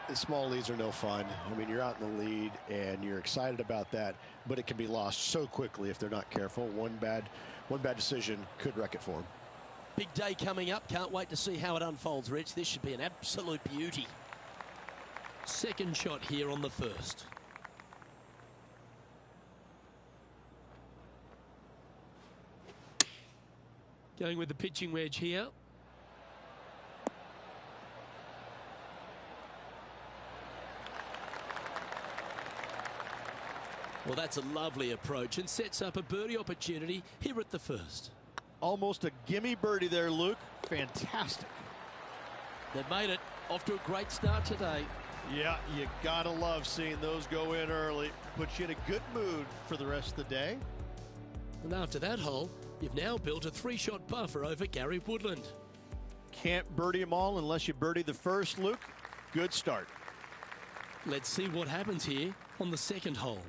The small leads are no fun. I mean, you're out in the lead and you're excited about that, but it can be lost so quickly if they're not careful. One bad decision could wreck it for them. Big day coming up. Can't wait to see how it unfolds, Rich. This should be an absolute beauty. Second shot here on the first. Going with the pitching wedge here. Well, that's a lovely approach and sets up a birdie opportunity here at the first. Almost a gimme birdie there, Luke. Fantastic. They've made it. Off to a great start today. Yeah, you gotta love seeing those go in early. Puts you in a good mood for the rest of the day. And after that hole, you've now built a 3-shot buffer over Gary Woodland. Can't birdie them all unless you birdie the first, Luke. Good start. Let's see what happens here on the second hole.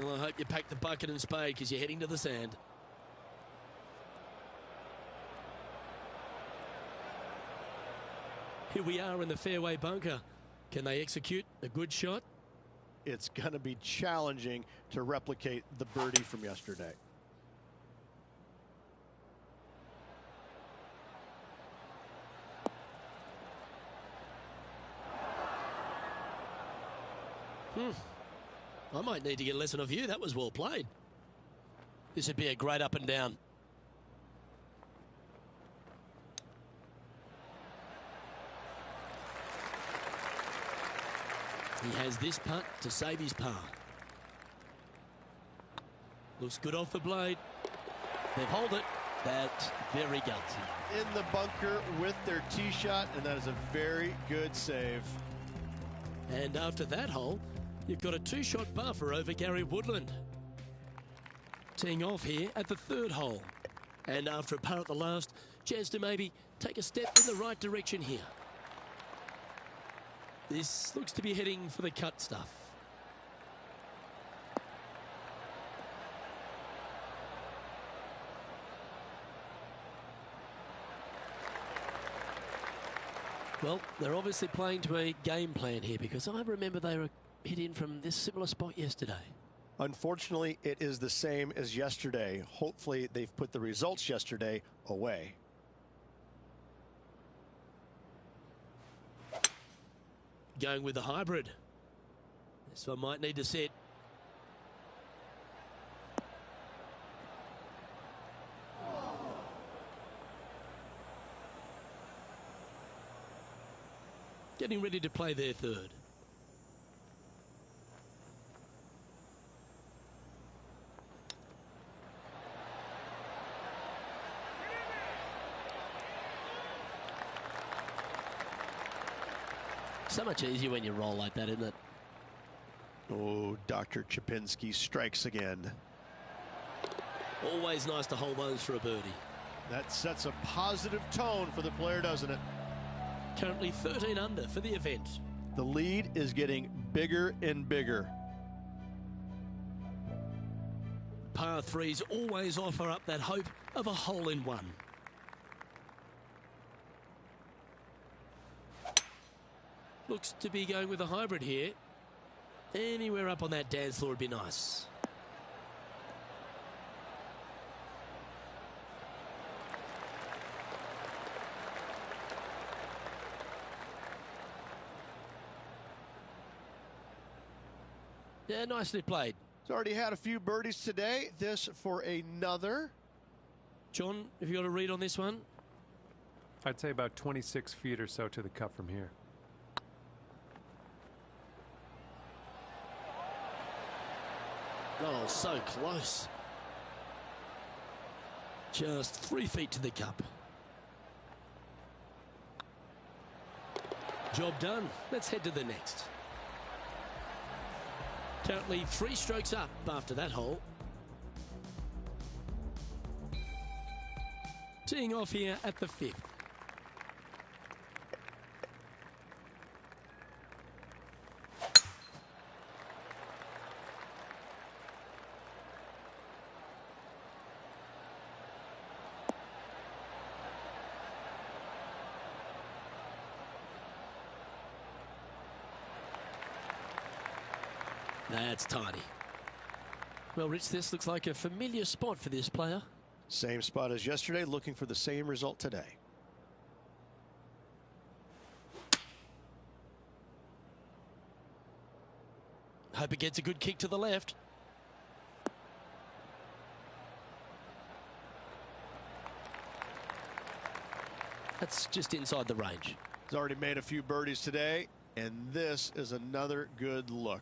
Well, I hope you pack the bucket and spade because you're heading to the sand. Here we are in the fairway bunker. Can they execute a good shot? It's going to be challenging to replicate the birdie from yesterday. I might need to get a lesson of you. That was well played. This would be a great up and down. He has this putt to save his par. Looks good off the blade. They've held it. That's very gutsy. In the bunker with their tee shot, and that is a very good save. And after that hole, you've got a 2-shot buffer over Gary Woodland. Teeing off here at the third hole. And after a par at the last, chance to maybe take a step in the right direction here. This looks to be heading for the cut stuff. Well, they're obviously playing to a game plan here because I remember they were hit in from this similar spot yesterday. Unfortunately, it is the same as yesterday. Hopefully, they've put the results yesterday away. Going with the hybrid. This one might need to sit. Getting ready to play their third. So much easier when you roll like that, isn't it? Oh, Dr. Chapinski strikes again. Always nice to hold those for a birdie. That sets a positive tone for the player, doesn't it? Currently 13 under for the event. The lead is getting bigger and bigger. Par 3s always offer up that hope of a hole-in-one. Looks to be going with a hybrid here. Anywhere up on that dance floor would be nice. Yeah, nicely played. He's already had a few birdies today. This for another. John, have you got a read on this one? I'd say about 26 feet or so to the cup from here. Oh, so close. Just 3 feet to the cup. Job done. Let's head to the next. Currently 3 strokes up after that hole. Teeing off here at the 5th. That's tidy. Well, Rich, this looks like a familiar spot for this player. Same spot as yesterday, looking for the same result today. Hope it gets a good kick to the left. That's just inside the range. He's already made a few birdies today, and this is another good look.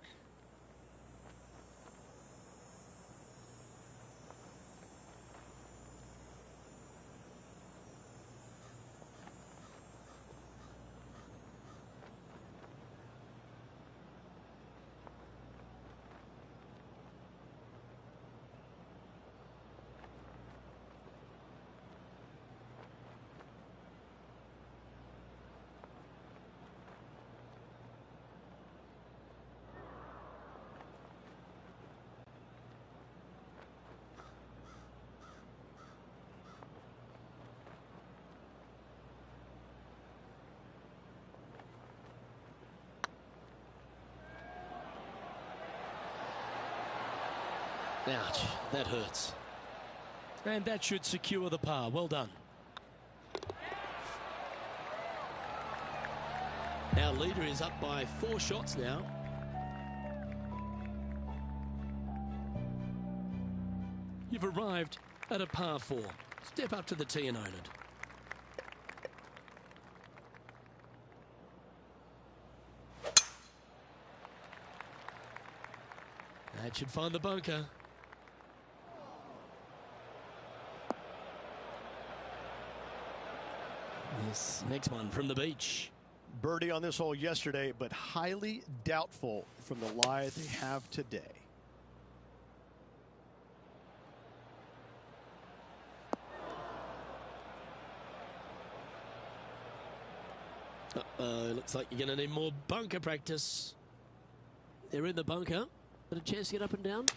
Ouch, that hurts. And that should secure the par. Well done. Our leader is up by 4 shots now. You've arrived at a par 4. Step up to the tee and own it. That should find the bunker. This next one from the beach. Birdie on this hole yesterday, but highly doubtful from the lie they have today. Looks like you're going to need more bunker practice. They're in the bunker. Got a chance to get up and down?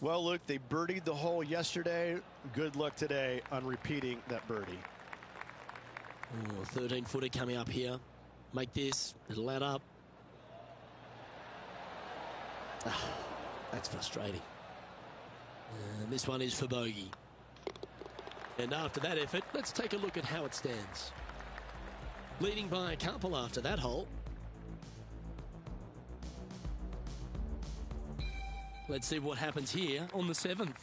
Well, look, they birdied the hole yesterday. Good luck today on repeating that birdie. 13-footer coming up here. Make this. It'll add up. That's frustrating. And this one is for bogey. And after that effort, let's take a look at how it stands. Leading by a couple after that hole. Let's see what happens here on the 7th.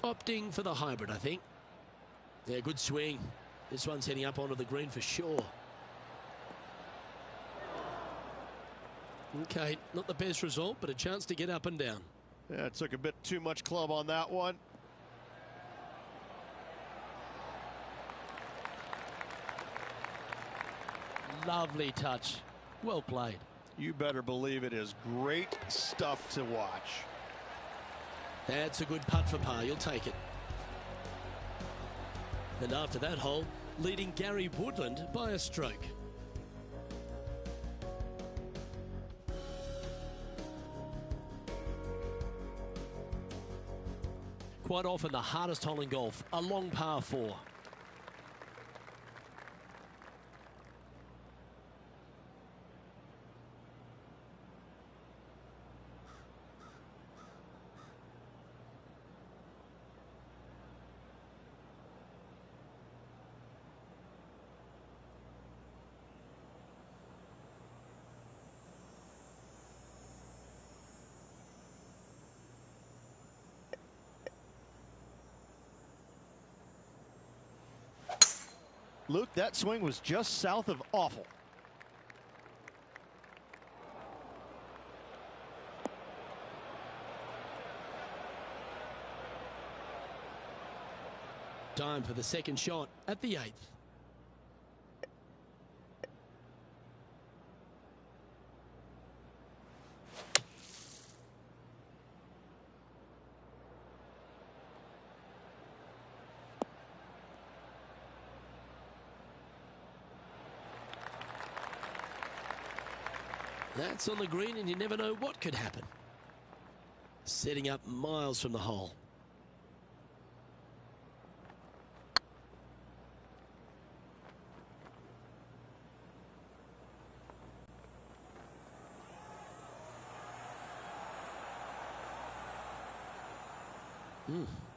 Opting for the hybrid, I think. Yeah, good swing. This one's heading up onto the green for sure. Okay, not the best result, but a chance to get up and down. Yeah, it took a bit too much club on that one. Lovely touch. Well played. You better believe it is great stuff to watch. That's a good putt for par. You'll take it. And after that hole, leading Gary Woodland by a stroke. Quite often the hardest hole in golf, a long par 4. Luke, that swing was just south of awful. Time for the second shot at the 8th. That's on the green, and you never know what could happen. Setting up miles from the hole.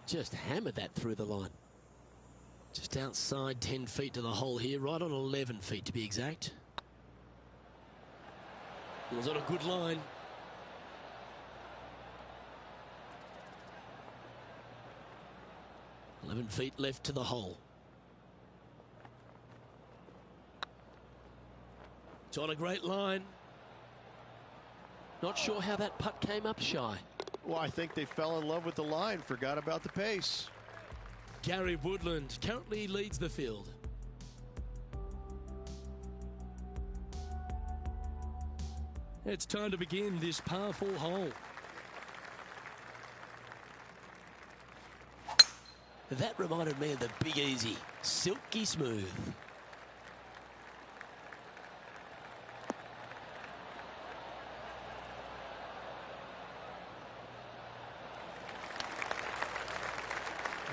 Just hammered that through the line. Just outside 10 feet to the hole here, right on 11 feet to be exact. It was on a good line. "11 feet left to the hole. It's on a great line. Not sure how that putt came up shy. Well, I think they fell in love with the line, forgot about the pace. Gary Woodland currently leads the field. It's time to begin this par 4 hole. That reminded me of the Big Easy. Silky smooth.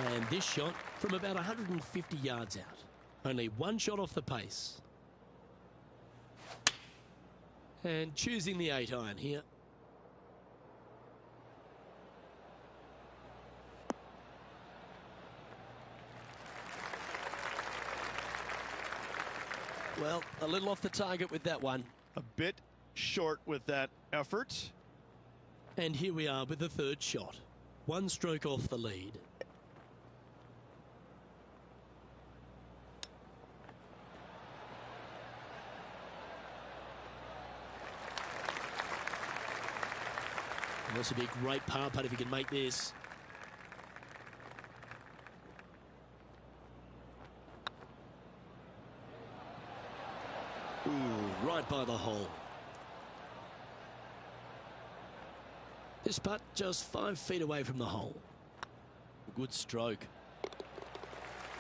And this shot from about 150 yards out. Only one shot off the pace. And choosing the 8-iron here. Well, a little off the target with that one. A bit short with that effort. And here we are with the third shot. One stroke off the lead. This would be a great par putt if he can make this. Ooh, right by the hole. This putt just 5 feet away from the hole. Good stroke.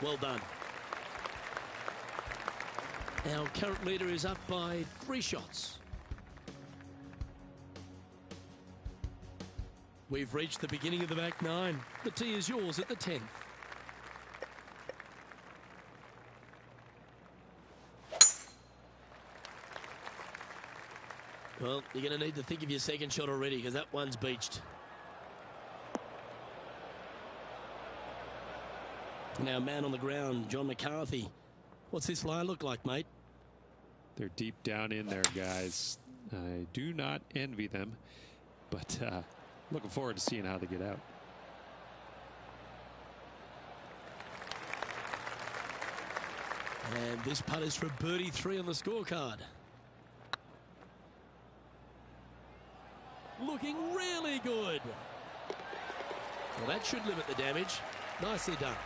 Well done. Our current leader is up by 3 shots. We've reached the beginning of the back 9. The tee is yours at the 10th. Well, you're going to need to think of your second shot already because that one's beached. Now, man on the ground, John McCarthy. What's this lie look like, mate? They're deep down in there, guys. I do not envy them, but looking forward to seeing how they get out. And this putt is for birdie 3 on the scorecard. Looking really good. Well, that should limit the damage. Nicely done.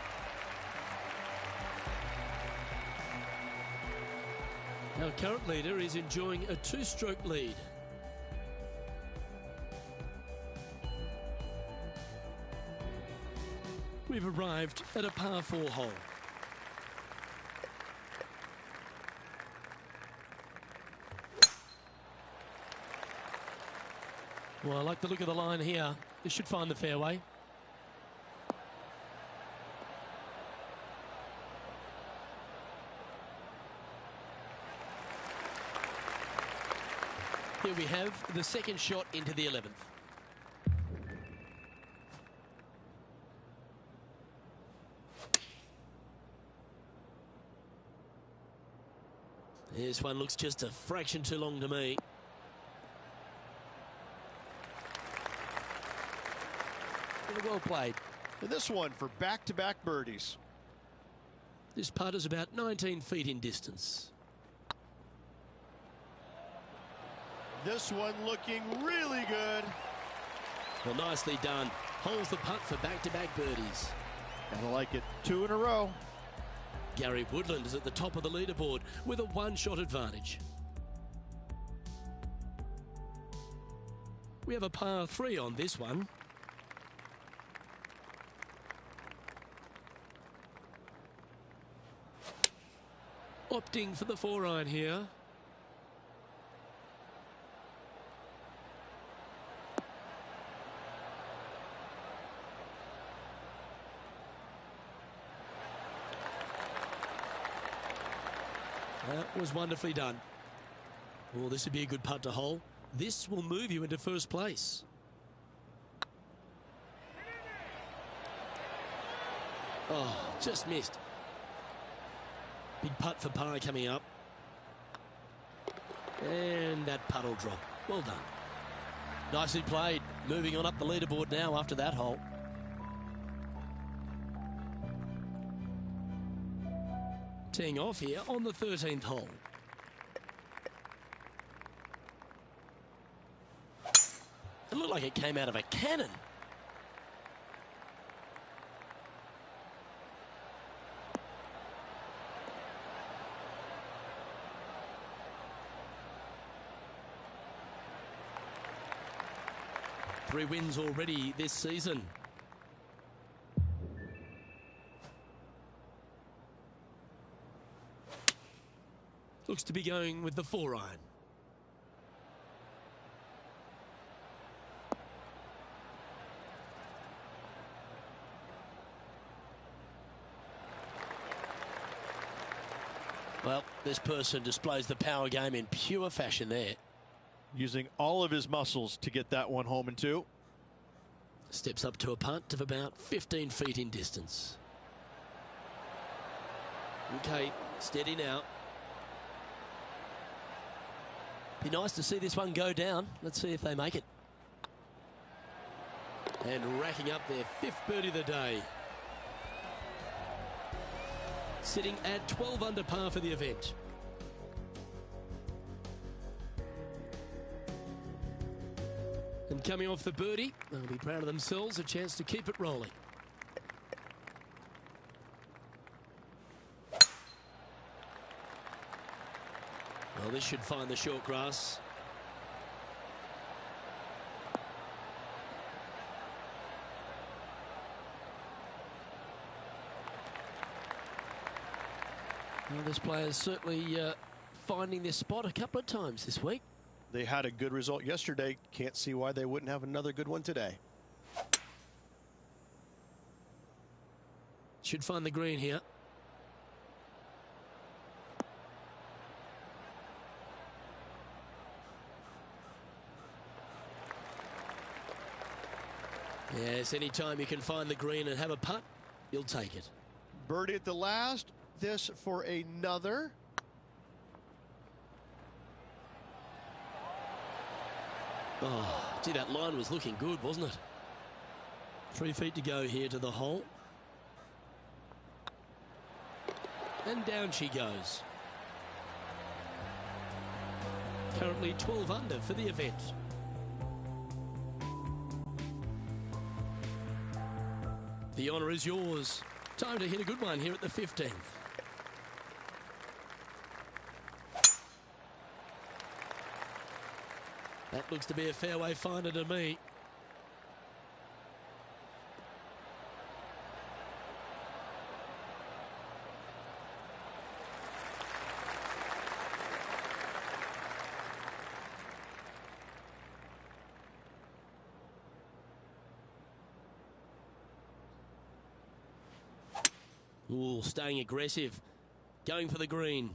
Our current leader is enjoying a 2-stroke lead. We've arrived at a par 4 hole. Well, I like the look of the line here. This should find the fairway. Here we have the second shot into the 11th. This one looks just a fraction too long to me. Well played. And this one for back-to-back birdies. This putt is about 19 feet in distance. This one looking really good. Well, nicely done. Holds the putt for back-to-back birdies. Gotta like it. 2 in a row. Gary Woodland is at the top of the leaderboard with a one-shot advantage. We have a par 3 on this one. Opting for the 4-iron here. That was wonderfully done. Well, this would be a good putt to hole. This will move you into first place. Oh, just missed. Big putt for par coming up. And that putt will drop. Well done. Nicely played. Moving on up the leaderboard now after that hole. Teeing off here on the 13th hole. It looked like it came out of a cannon. Three wins already this season. Looks to be going with the 4-iron. Well, this person displays the power game in pure fashion there. Using all of his muscles to get that one home in 2. Steps up to a punt of about 15 feet in distance. Okay, steady now. Be nice to see this one go down. Let's see if they make it. And racking up their 5th birdie of the day. Sitting at 12 under par for the event. And coming off the birdie, they'll be proud of themselves, a chance to keep it rolling. Well, this should find the short grass. Well, this player is certainly finding this spot a couple of times this week. They had a good result yesterday. Can't see why they wouldn't have another good one today. Should find the green here. Yes, anytime you can find the green and have a putt, you'll take it. Birdie at the last. This for another. Oh, gee, that line was looking good, wasn't it? 3 feet to go here to the hole. And down she goes. Currently 12 under for the event. The honour is yours. Time to hit a good one here at the 15th. That looks to be a fairway finder to me. Ooh, staying aggressive. Going for the green.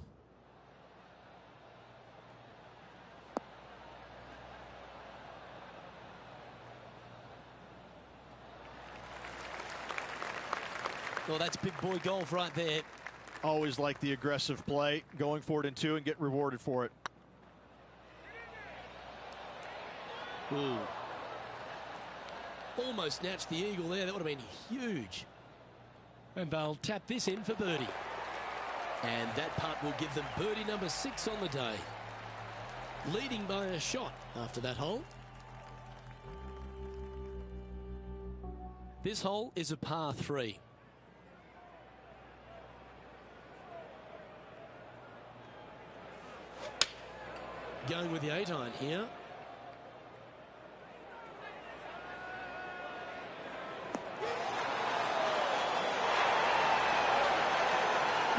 Well, that's big boy golf right there. Always like the aggressive play, going for it in 2 and get rewarded for it. Ooh. Almost snatched the eagle there. That would have been huge. And they'll tap this in for birdie. And that putt will give them birdie number 6 on the day. Leading by a shot after that hole. This hole is a par 3. going with the 8-iron here.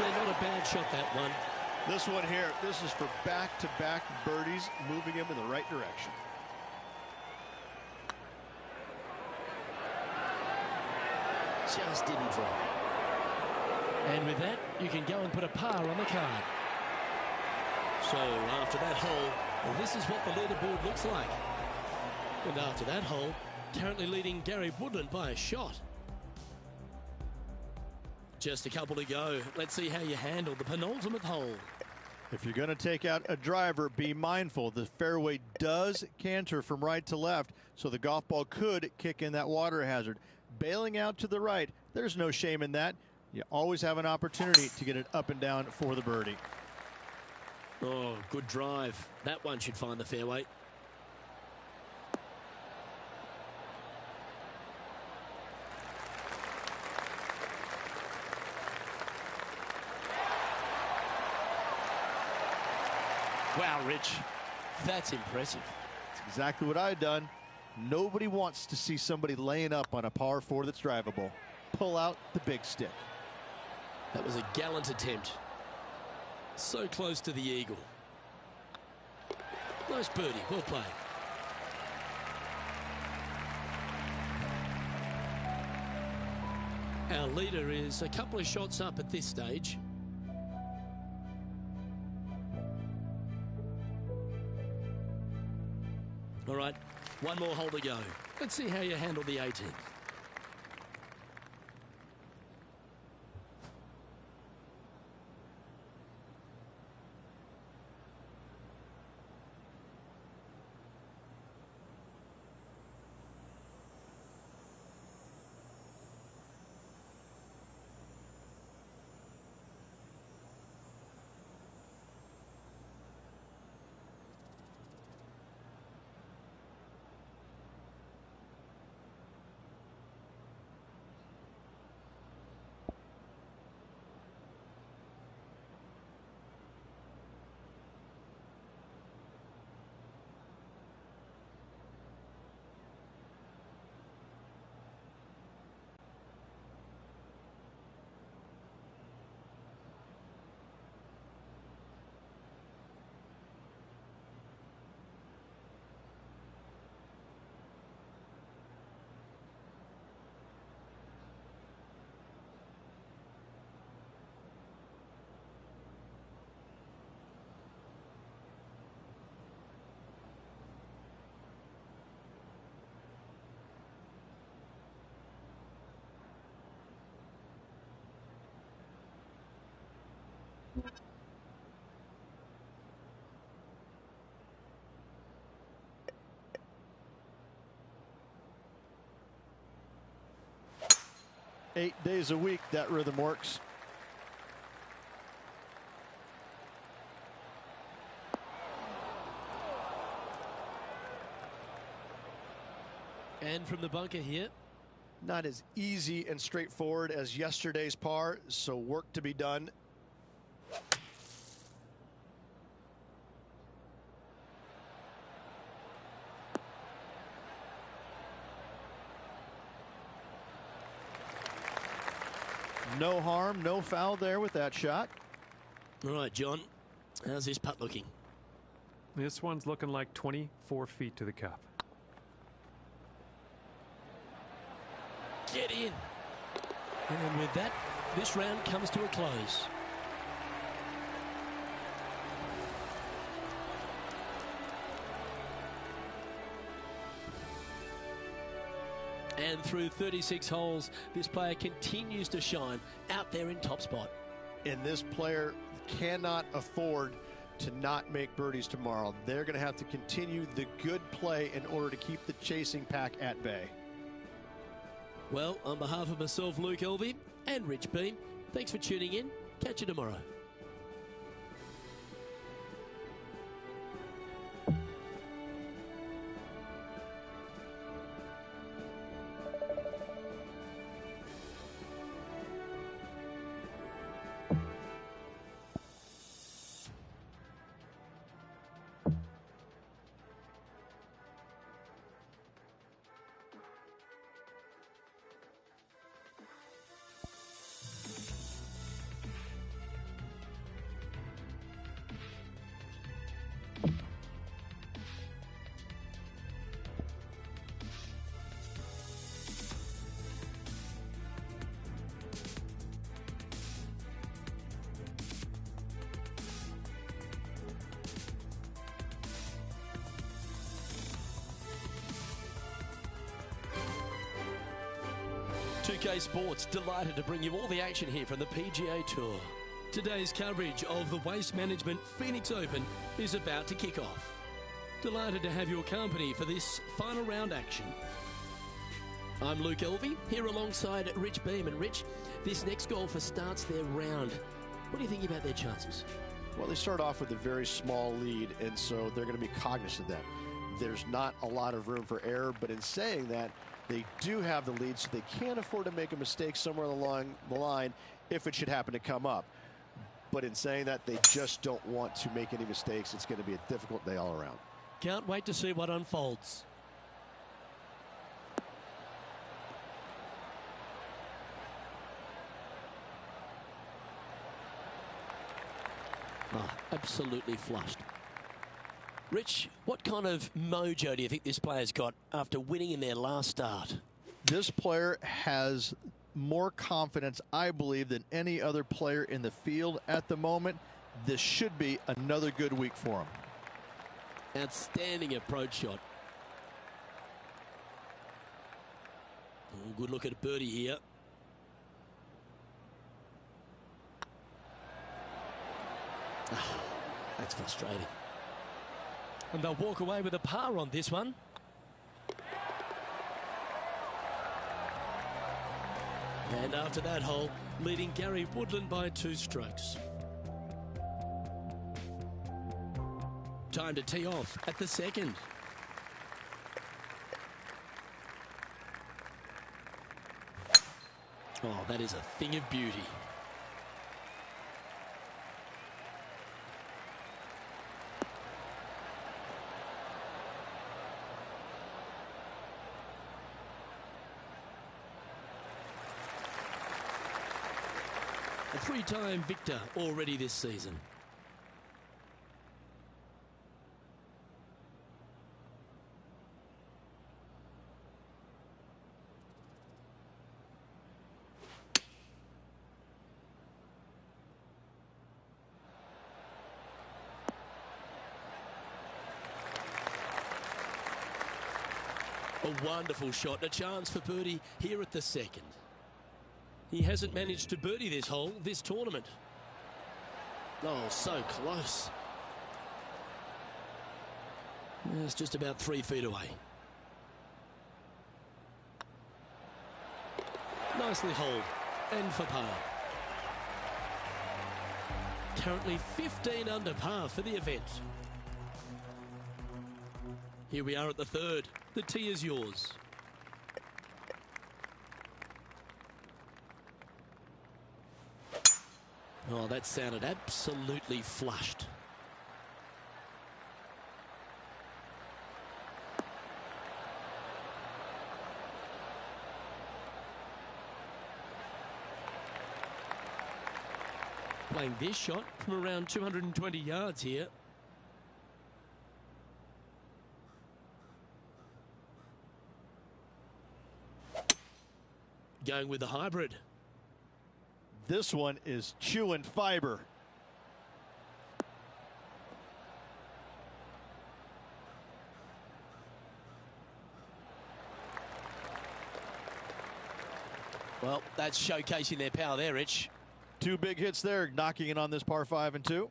Yeah, not a bad shot, that one. This one here, this is for back-to-back birdies, moving him in the right direction. Just didn't drop. And with that, you can go and put a par on the card. So after that hole, well, this is what the leaderboard looks like. And after that hole, currently leading Gary Woodland by a shot. Just a couple to go. Let's see how you handle the penultimate hole. If you're going to take out a driver, be mindful. The fairway does canter from right to left, so the golf ball could kick in that water hazard. Bailing out to the right, there's no shame in that. You always have an opportunity to get it up and down for the birdie. Oh, good drive. That one should find the fairway. Wow, Rich, that's impressive. That's exactly what I've done. Nobody wants to see somebody laying up on a par 4 that's drivable. Pull out the big stick. That was a gallant attempt. So close to the eagle. Nice birdie, well played. Our leader is a couple of shots up at this stage. All right, one more hole to go. Let's see how you handle the 18th. Eight days a week, that rhythm works. And from the bunker here. Not as easy and straightforward as yesterday's par, so work to be done. No harm, no foul there with that shot. All right, John, how's this putt looking? This one's looking like 24 feet to the cup. Get in. And with that, this round comes to a close. And through 36 holes, this player continues to shine out there in top spot. And this player cannot afford to not make birdies tomorrow. They're going to have to continue the good play in order to keep the chasing pack at bay. Well, on behalf of myself, Luke Elvey, and Rich Beam, thanks for tuning in. Catch you tomorrow. 2K Sports, delighted to bring you all the action here from the PGA Tour. Today's coverage of the Waste Management Phoenix Open is about to kick off. Delighted to have your company for this final round action. I'm Luke Elvey, here alongside Rich Beam. And Rich, this next golfer starts their round. What do you think about their chances? Well, they start off with a very small lead, and so they're going to be cognizant of that. There's not a lot of room for error, but in saying that, they do have the lead, so they can't afford to make a mistake somewhere along the line if it should happen to come up. But in saying that, they just don't want to make any mistakes. It's going to be a difficult day all around. Can't wait to see what unfolds. Absolutely flushed. Rich, what kind of mojo do you think this player's got after winning in their last start? This player has more confidence, I believe, than any other player in the field at the moment. This should be another good week for him. Outstanding approach shot. Oh, good look at a birdie here. That's frustrating. And they'll walk away with a par on this one. And after that hole, leading Gary Woodland by 2 strokes. Time to tee off at the second. Oh, that is a thing of beauty. A 3-time victor already this season. A wonderful shot and a chance for birdie here at the second. He hasn't managed to birdie this hole this tournament. Oh, so close. It's just about 3 feet away. Nicely holed and for par. Currently 15 under par for the event. Here we are at the third. The tee is yours. Oh, that sounded absolutely flushed. Playing this shot from around 220 yards here. Going with the hybrid. This one is chewing fiber. Well, that's showcasing their power there, Rich. 2 big hits there, knocking it on this par 5 and 2.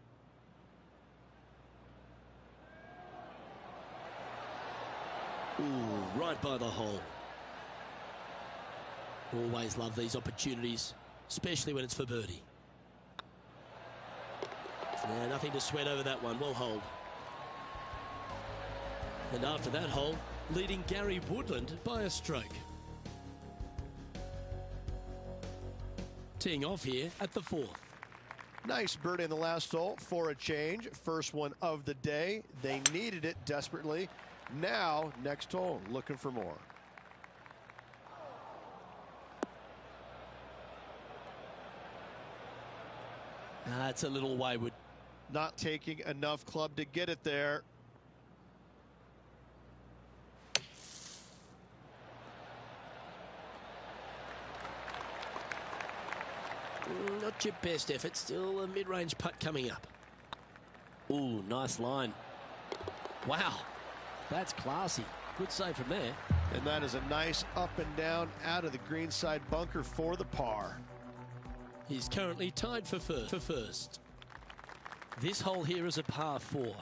Ooh, right by the hole. Always love these opportunities, especially when it's for birdie. Yeah, nothing to sweat over that one. Well holed. And after that hole, leading Gary Woodland by a stroke. Teeing off here at the 4th. Nice birdie in the last hole for a change. First one of the day. They needed it desperately. Now, next hole, looking for more. It's a little wayward. Not taking enough club to get it there. Not your best effort. Still a mid-range putt coming up. Ooh, nice line. Wow, that's classy. Good save from there. And that is a nice up and down out of the greenside bunker for the par. He's currently tied for first. This hole here is a par 4.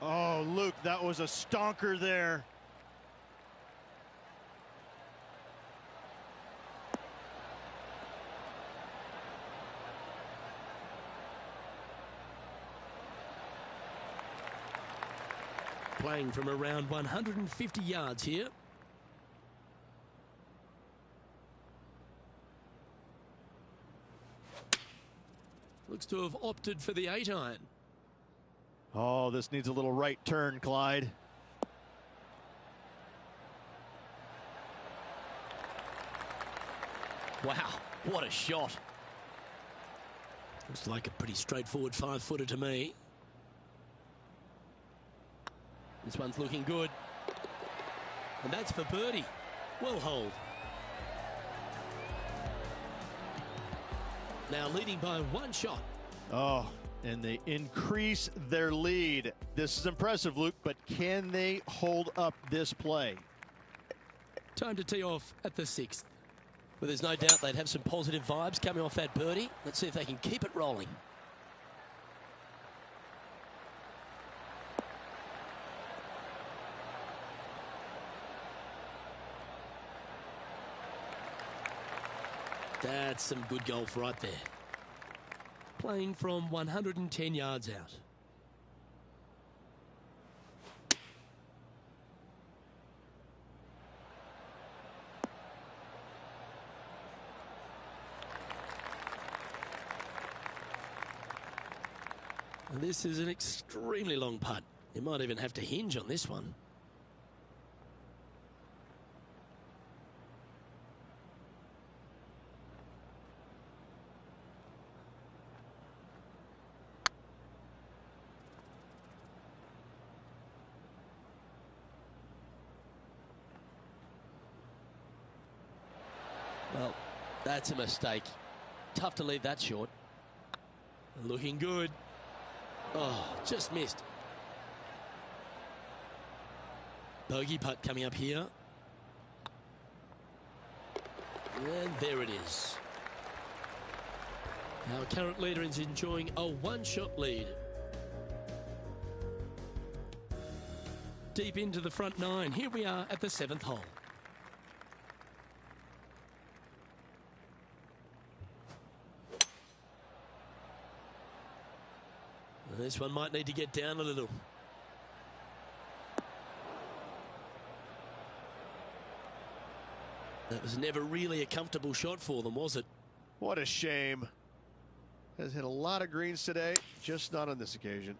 Oh, Luke, that was a stonker there. Playing from around 150 yards here. Looks to have opted for the 8-iron. Oh, this needs a little right turn, Clyde. Wow, what a shot. Looks like a pretty straightforward 5-footer to me. This one's looking good. And that's for birdie. Well holed. Now leading by 1 shot. Oh, and they increase their lead. This is impressive, Luke, but can they hold up this play? Time to tee off at the 6th. Well, there's no doubt they'd have some positive vibes coming off that birdie. Let's see if they can keep it rolling. That's some good golf right there. Playing from 110 yards out. And this is an extremely long putt. You might even have to hinge on this one. Well, that's a mistake. Tough to leave that short. Looking good. Oh, just missed. Bogey putt coming up here. And there it is. Our current leader is enjoying a 1-shot lead. Deep into the front 9. Here we are at the 7th hole. This one might need to get down a little. That was never really a comfortable shot for them, was it? What a shame. Has hit a lot of greens today, just not on this occasion.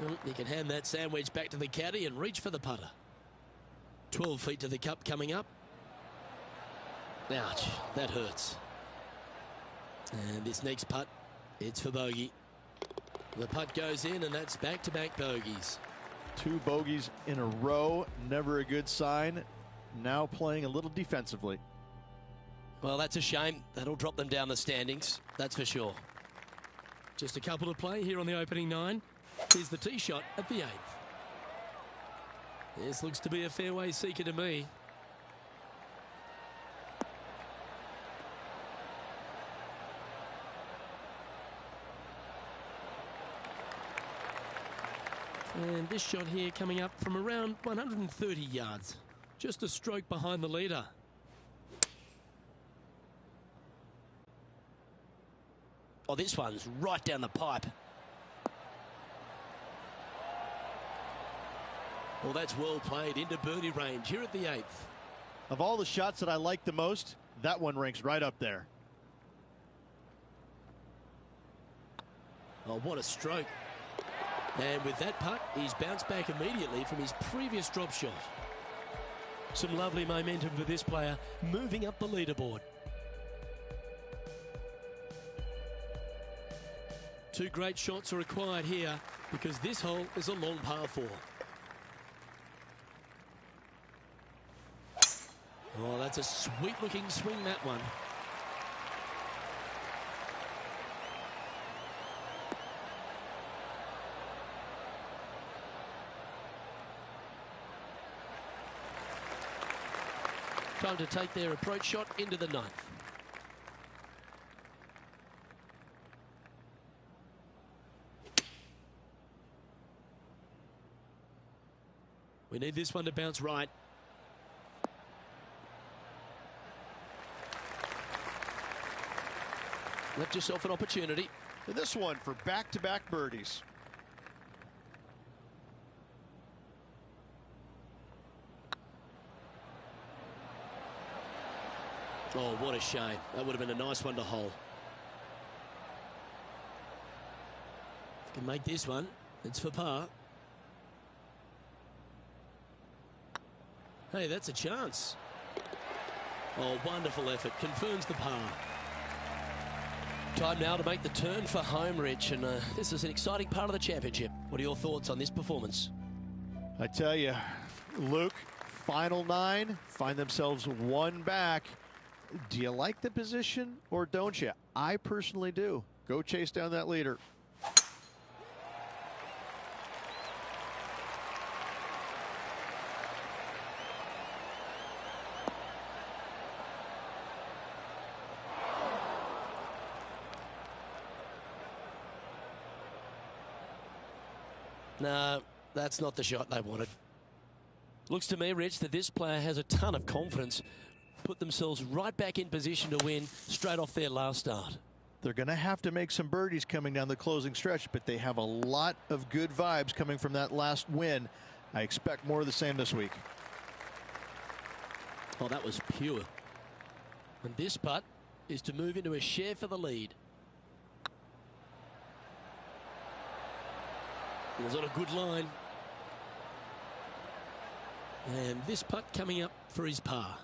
Well, you can hand that sandwich back to the caddy and reach for the putter. 12 feet to the cup coming up. Ouch, that hurts. And this next putt, it's for bogey. The putt goes in, and that's back-to-back bogeys. 2 bogeys in a row, never a good sign. Now playing a little defensively. Well, that's a shame. That'll drop them down the standings, that's for sure. Just a couple to play here on the opening 9. Here's the tee shot at the 8th. This looks to be a fairway seeker to me. And this shot here coming up from around 130 yards. Just a stroke behind the leader. Oh, this one's right down the pipe. Well, that's well played into birdie range here at the 8th. Of all the shots that I like the most, that one ranks right up there. Oh, what a stroke. And with that putt, he's bounced back immediately from his previous drop shot. Some lovely momentum for this player, moving up the leaderboard. 2 great shots are required here because this hole is a long par 4. Oh, that's a sweet-looking swing, that one. trying to take their approach shot into the ninth. We need this one to bounce right. Left yourself an opportunity. And this one for back-to-back birdies. Oh, what a shame. That would have been a nice one to hole. If you can make this one, it's for par. Hey, that's a chance. Oh, wonderful effort. Confirms the par. Time now to make the turn for home, Rich. And this is an exciting part of the championship. What are your thoughts on this performance? I tell you, Luke, final 9, find themselves one back. Do you like the position or don't you? I personally do. Go chase down that leader. No, that's not the shot they wanted. Looks to me, Rich, that this player has a ton of confidence. Put themselves right back in position to win straight off their last start. They're going to have to make some birdies coming down the closing stretch, but they have a lot of good vibes coming from that last win. I expect more of the same this week. Oh, that was pure. And this putt is to move into a share for the lead. It was on a good line. And this putt coming up for his par.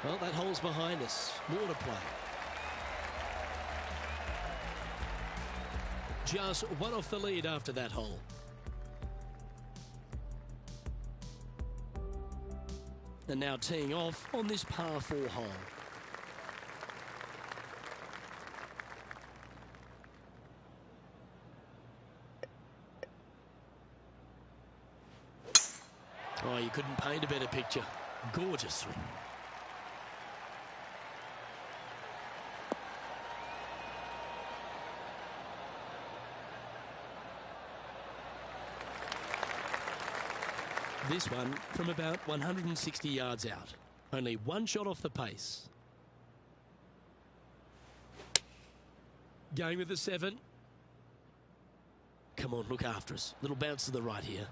Well, that hole's behind us. More to play. Just one off the lead after that hole. And now teeing off on this par 4 hole. Oh, you couldn't paint a better picture. Gorgeous swing. This one from about 160 yards out. Only one shot off the pace. Going with the 7. Come on, look after us. Little bounce to the right here.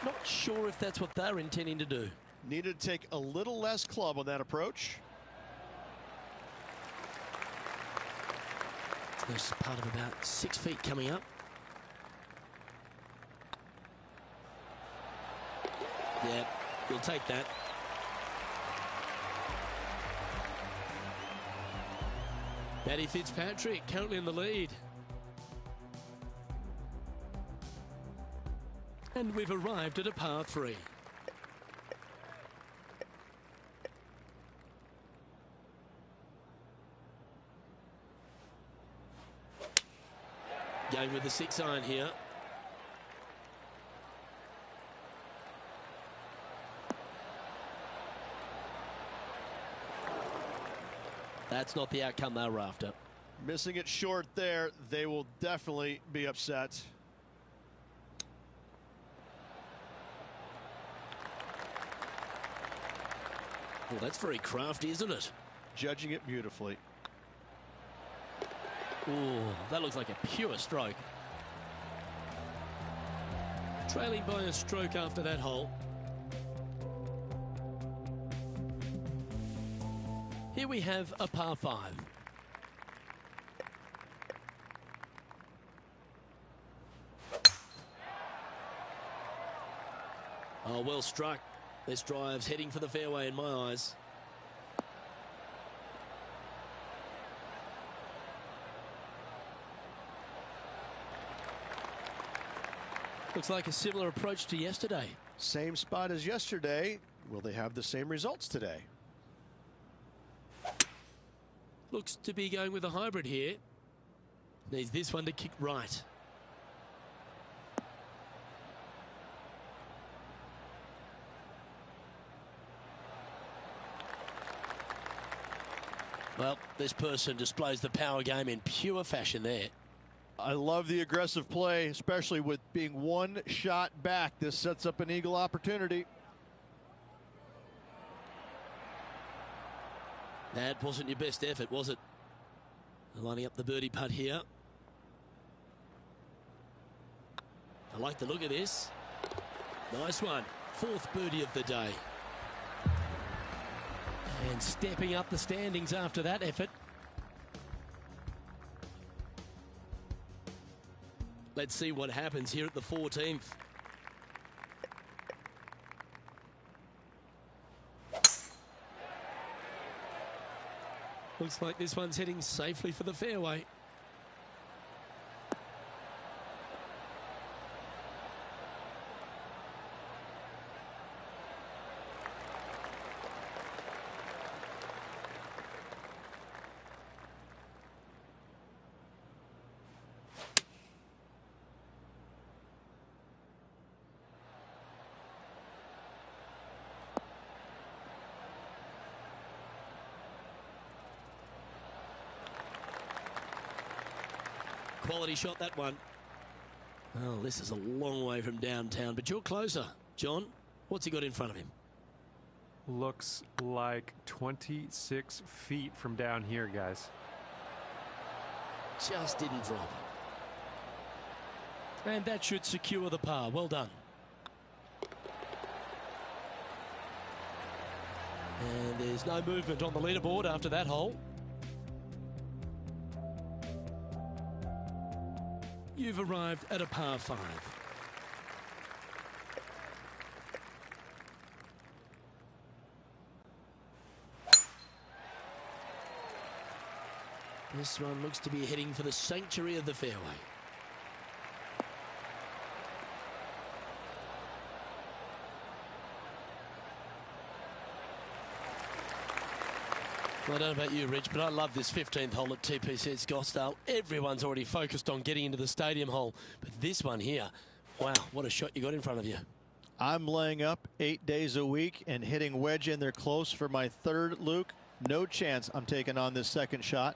Not sure if that's what they're intending to do. Needed to take a little less club on that approach. There's part of about 6 feet coming up. Yeah, we'll take that. Matty Fitzpatrick currently in the lead. And we've arrived at a par 3. Going with the 6 iron here. That's not the outcome they were after. Missing it short there. They will definitely be upset. Well, that's very crafty, isn't it? Judging it beautifully. Ooh, that looks like a pure stroke. Trailing by a stroke after that hole. Here we have a par 5. Oh, well struck. This drive's heading for the fairway in my eyes. Looks like a similar approach to yesterday. Same spot as yesterday. Will they have the same results today? Looks to be going with a hybrid here. Needs this one to kick right. Well, this person displays the power game in pure fashion there. I love the aggressive play, especially with being one shot back. This sets up an eagle opportunity. That wasn't your best effort, was it? Lining up the birdie putt here. I like the look of this. Nice one. Fourth birdie of the day. And stepping up the standings after that effort. Let's see what happens here at the 14th. Looks like this one's heading safely for the fairway. Quality shot, that one. Oh, this is a long way from downtown, but you're closer. John, what's he got in front of him? Looks like 26 feet from down here, guys. Just didn't drop. And that should secure the par. Well done. And there's no movement on the leaderboard after that hole. You've arrived at a par 5. This one looks to be heading for the sanctuary of the fairway. I don't know about you, Rich, but I love this 15th hole at TPC at Scottsdale. Everyone's already focused on getting into the stadium hole. But this one here, wow, what a shot you got in front of you. I'm laying up 8 days a week and hitting wedge in there close for my third, Luke. No chance I'm taking on this second shot.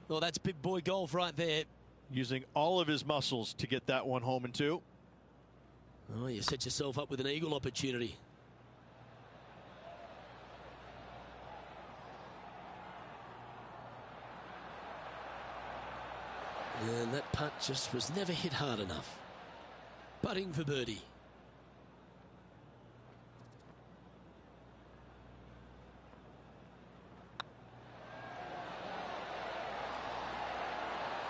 Well, that's big boy golf right there. Using all of his muscles to get that one home in 2. Oh, you set yourself up with an eagle opportunity. And that putt just was never hit hard enough. Putting for birdie.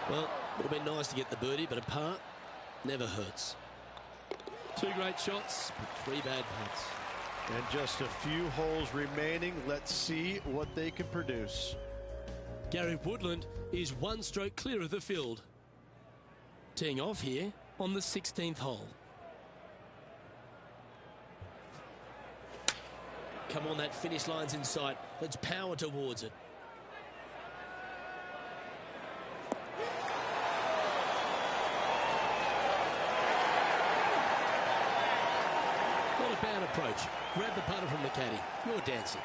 Well, would have been nice to get the birdie, but a par never hurts. 2 great shots, but 3 bad putts. And just a few holes remaining. Let's see what they can produce. Gary Woodland is 1 stroke clear of the field. Teeing off here on the 16th hole. Come on, that finish line's in sight. Let's power towards it. Not a bad approach. Grab the putter from the caddy. You're dancing.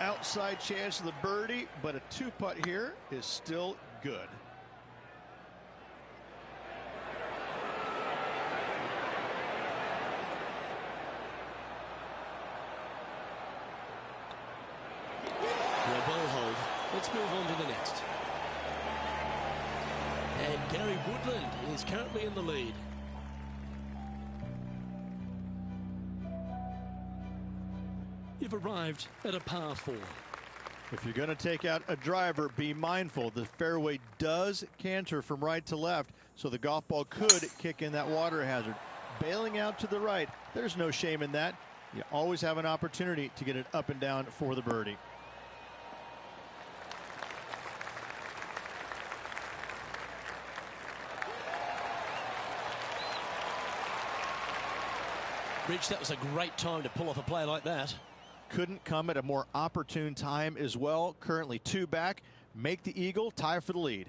Outside chance of the birdie, but a 2-putt here is still good. Well hold. Let's move on to the next. And Gary Woodland is currently in the lead. You've arrived at a par 4. If you're going to take out a driver, be mindful. The fairway does canter from right to left, so the golf ball could kick in that water hazard. Bailing out to the right, there's no shame in that. You always have an opportunity to get it up and down for the birdie. Rich, that was a great time to pull off a play like that. Couldn't come at a more opportune time as well. Currently 2 back. Make the eagle, tie for the lead.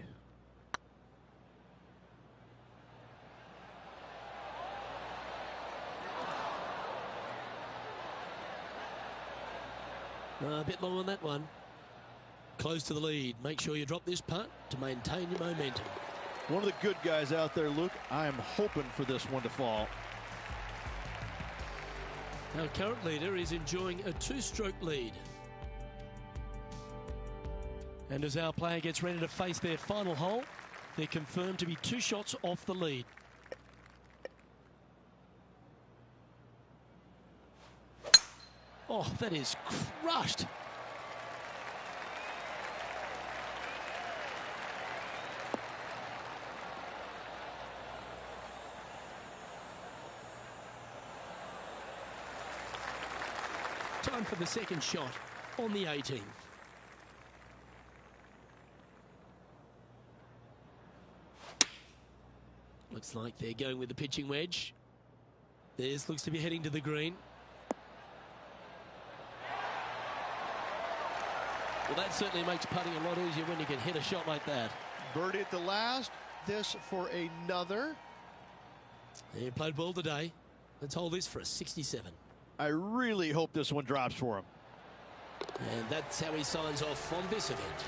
A bit long on that one. Close to the lead. Make sure you drop this putt to maintain your momentum. One of the good guys out there, Luke. I am hoping for this one to fall. Our current leader is enjoying a 2-stroke lead. And as our player gets ready to face their final hole, they're confirmed to be 2 shots off the lead. Oh, that is crushed. Time for the second shot on the 18th. Looks like they're going with the pitching wedge. This looks to be heading to the green. Well, that certainly makes putting a lot easier when you can hit a shot like that. Birdie at the last. This for another. He played well today. Let's hold this for a 67. I really hope this one drops for him. And that's how he signs off on this event.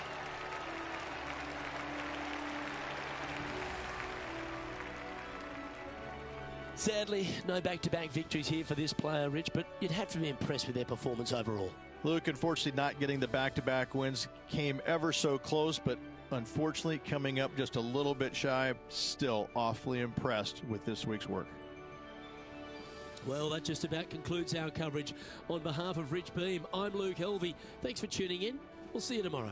Sadly, no back-to-back victories here for this player, Rich, but you'd have to be impressed with their performance overall. Luke, unfortunately, not getting the back-to-back wins. Came ever so close, but unfortunately coming up just a little bit shy. Still awfully impressed with this week's work. Well, that just about concludes our coverage. On behalf of Rich Beam, I'm Luke Helvey. Thanks for tuning in. We'll see you tomorrow.